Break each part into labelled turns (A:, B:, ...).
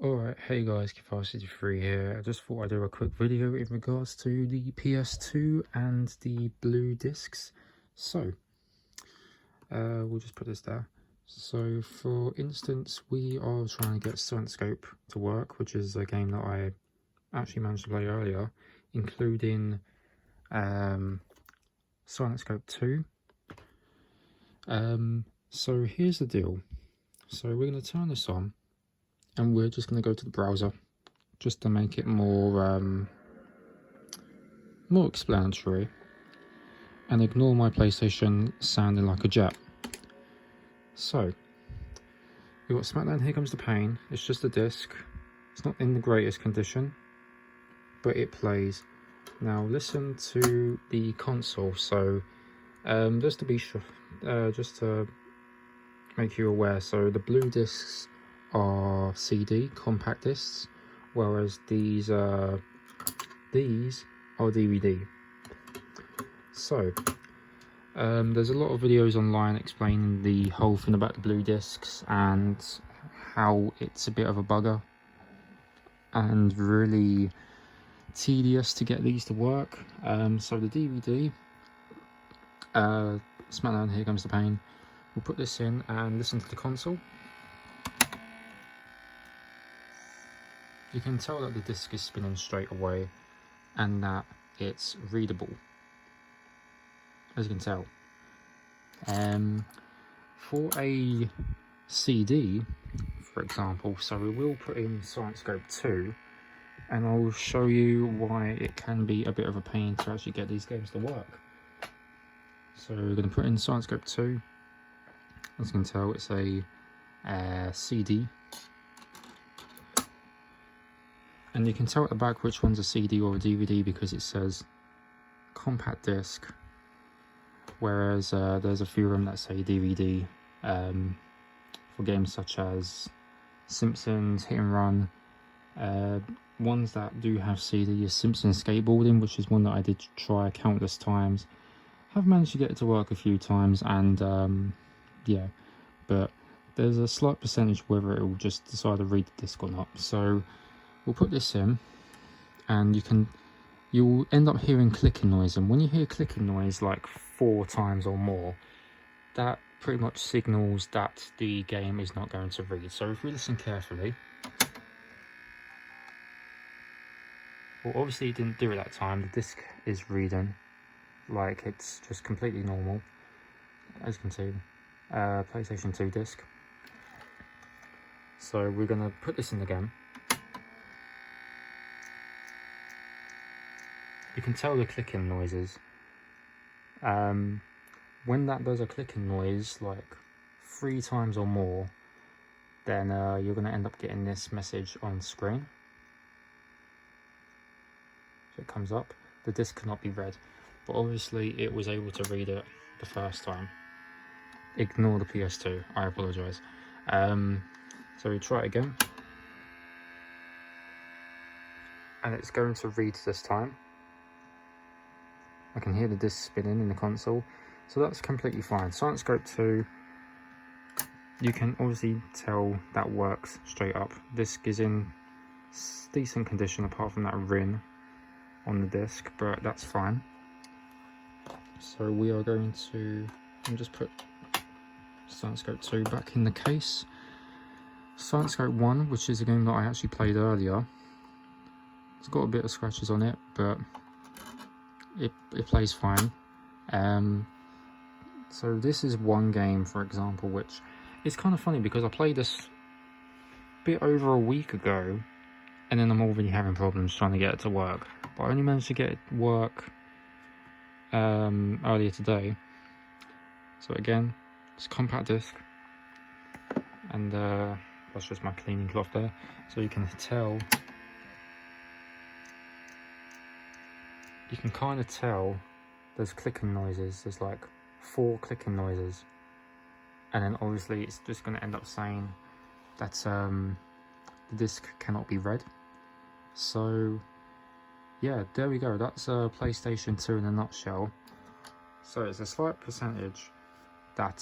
A: Alright, hey guys, Kiddvirus53 here. I just thought I'd do a quick video in regards to the PS2 and the blue discs. So, we'll just put this there. So, for instance, we are trying to get Scope to work, which is a game that I actually managed to play earlier, including Scope 2. So here's the deal. So we're going to turn this on. And we're just going to go to the browser just to make it more explanatory, and ignore my PlayStation sounding like a jet. So we've got Smackdown Here Comes the Pain. It's just a disc. It's not in the greatest condition, but it plays. Now listen to the console. So just to be sure, just to make you aware, so the blue discs are CD compact discs, whereas these are DVD. So there's a lot of videos online explaining the whole thing about the blue discs and how it's a bit of a bugger and really tedious to get these to work. So the DVD, Smackdown Here Comes the Pain, we'll put this in and listen to the console. You can tell that the disc is spinning straight away and that it's readable, as you can tell. For a CD, for example, so we will put in Scope 2, and I'll show you why it can be a bit of a pain to actually get these games to work. So we're going to put in Scope 2. As you can tell, it's a CD. And you can tell at the back which one's a CD or a DVD because it says compact disc, whereas there's a few of them that say DVD for games such as Simpsons, Hit and Run. Ones that do have CD is Simpsons Skateboarding, which is one that I did try countless times. Have managed to get it to work a few times, and yeah, but there's a slight percentage whether it will just decide to read the disc or not. So we'll put this in, and you'll end up hearing clicking noise, and when you hear clicking noise like 4 times or more, that pretty much signals that the game is not going to read. So if we listen carefully, well, obviously it didn't do it that time. The disc is reading, like it's just completely normal, as you can see. PlayStation 2 disc. So we're gonna put this in again. You can tell the clicking noises. When that does a clicking noise like 3 times or more, then you're going to end up getting this message on screen. So it comes up. The disc cannot be read, but obviously it was able to read it the first time. Ignore the PS2, I apologise. So we try it again, and it's going to read this time. I can hear the disc spinning in the console, so that's completely fine. Scope 2, you can obviously tell that works straight up. Disc is in decent condition apart from that rim on the disc, but that's fine. So we are going to just put Scope 2 back in the case. Scope 1, which is a game that I actually played earlier, it's got a bit of scratches on it, but it plays fine. So this is one game, for example, which is kind of funny because I played this a bit over a week ago, and then I'm already having problems trying to get it to work. But I only managed to get it to work earlier today. So again, it's compact disc, and that's just my cleaning cloth there. So you can tell. You can kind of tell there's clicking noises. There's like 4 clicking noises, and then obviously it's just going to end up saying that the disc cannot be read. So yeah, there we go. That's PlayStation 2 in a nutshell. So it's a slight percentage that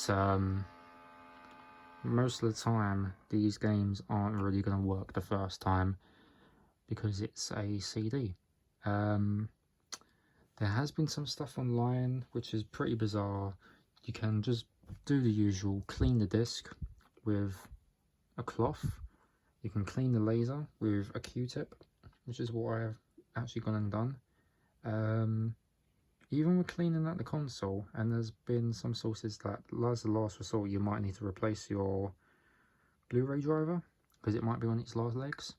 A: most of the time these games aren't really going to work the first time because it's a CD. There has been some stuff online which is pretty bizarre. You can just do the usual, clean the disc with a cloth. You can clean the laser with a Q-tip, which is what I've actually gone and done. Even with cleaning out the console, and there's been some sources that, as a last resort, you might need to replace your Blu-ray driver because it might be on its last legs.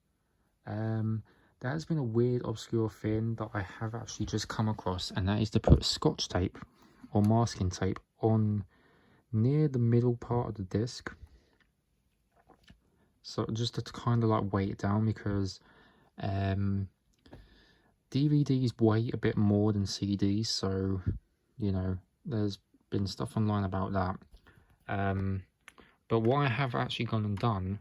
A: There has been a weird, obscure thing that I have actually just come across, and that is to put Scotch tape or masking tape on near the middle part of the disc. So just to kind of like weight it down, because DVDs weigh a bit more than CDs, so you know there's been stuff online about that. But what I have actually gone and done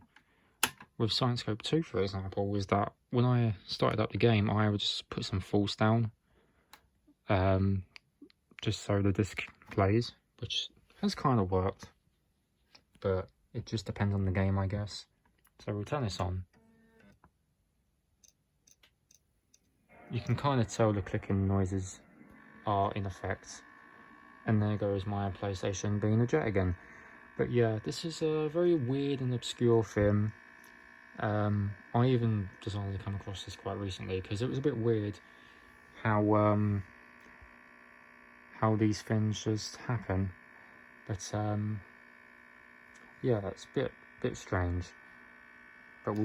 A: with Science-Scope 2, for example, was that when I started up the game, I would just put some false down, just so the disc plays, which has kind of worked, but it just depends on the game, I guess. So we'll turn this on. You can kind of tell the clicking noises are in effect, and there goes my PlayStation being a jet again. But yeah, this is a very weird and obscure thing. I even just only come across this quite recently because it was a bit weird how these things just happen. But yeah, it's a bit strange. But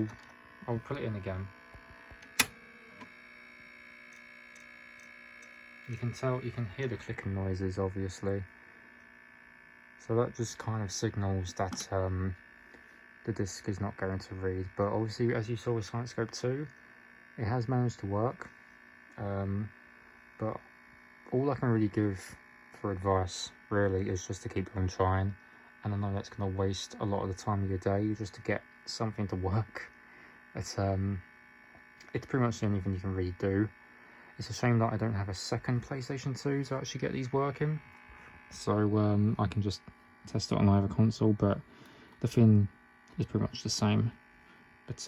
A: I'll put it in again. You can hear the clicking noises, obviously. So that just kind of signals that the disc is not going to read. But obviously, as you saw with Science-Scope 2, it has managed to work. But all I can really give for advice, really, is just to keep on trying. And I know that's going to waste a lot of the time of your day just to get something to work. It's pretty much the only thing you can really do. It's a shame that I don't have a second PlayStation 2 to actually get these working. So I can just test it on either console, but the thing is pretty much the same. But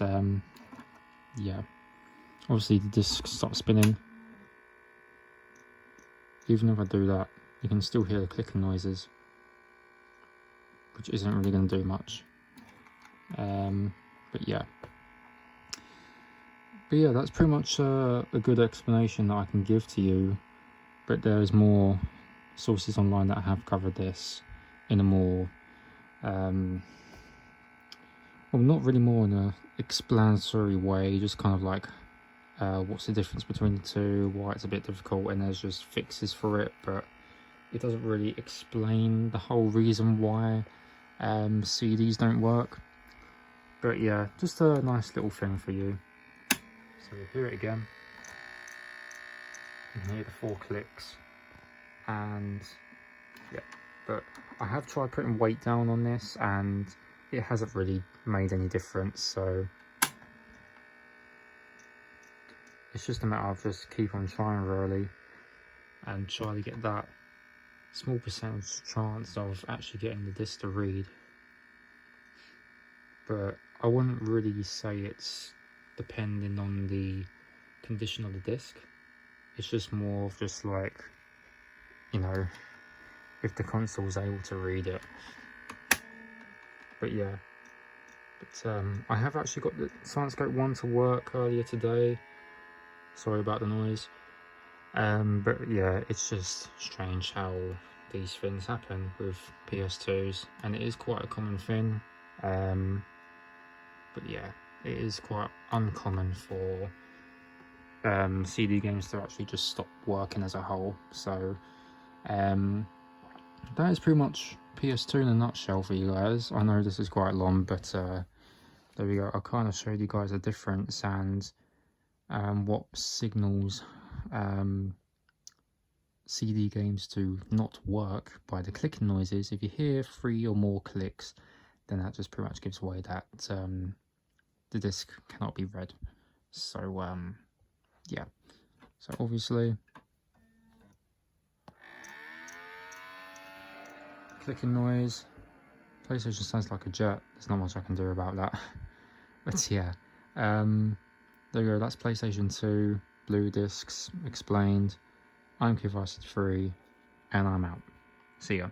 A: yeah, obviously the disc stops spinning. Even if I do that, you can still hear the clicking noises, which isn't really going to do much. But yeah, that's pretty much a good explanation that I can give to you. But there's more sources online that have covered this in a more well, not really more in a explanatory way, just kind of like what's the difference between the two, why it's a bit difficult, and there's just fixes for it, but it doesn't really explain the whole reason why CDs don't work. But yeah, just a nice little thing for you. So we'll hear it again. You can hear the 4 clicks, and yeah, but I have tried putting weight down on this and it hasn't really made any difference, so it's just a matter of just keep on trying really and try to get that small percentage chance of actually getting the disc to read. But I wouldn't really say it's depending on the condition of the disc. It's just more of just like, you know, if the console's able to read it. But yeah, I have actually got the Science-Scope 1 to work earlier today. Sorry about the noise. But yeah, it's just strange how these things happen with PS2s, and it is quite a common thing. But yeah, it is quite uncommon for CD games to actually just stop working as a whole. So that is pretty much PS2 in a nutshell for you guys. I know this is quite long, but there we go. I kind of showed you guys the difference and what signals CD games to not work by the clicking noises. If you hear 3 or more clicks, then that just pretty much gives away that the disc cannot be read. So yeah, so obviously clicking noise, PlayStation sounds like a jet. There's not much I can do about that. But yeah, there you go. That's PlayStation 2 blue discs explained. I'm Kiddvirus53, and I'm out. See ya.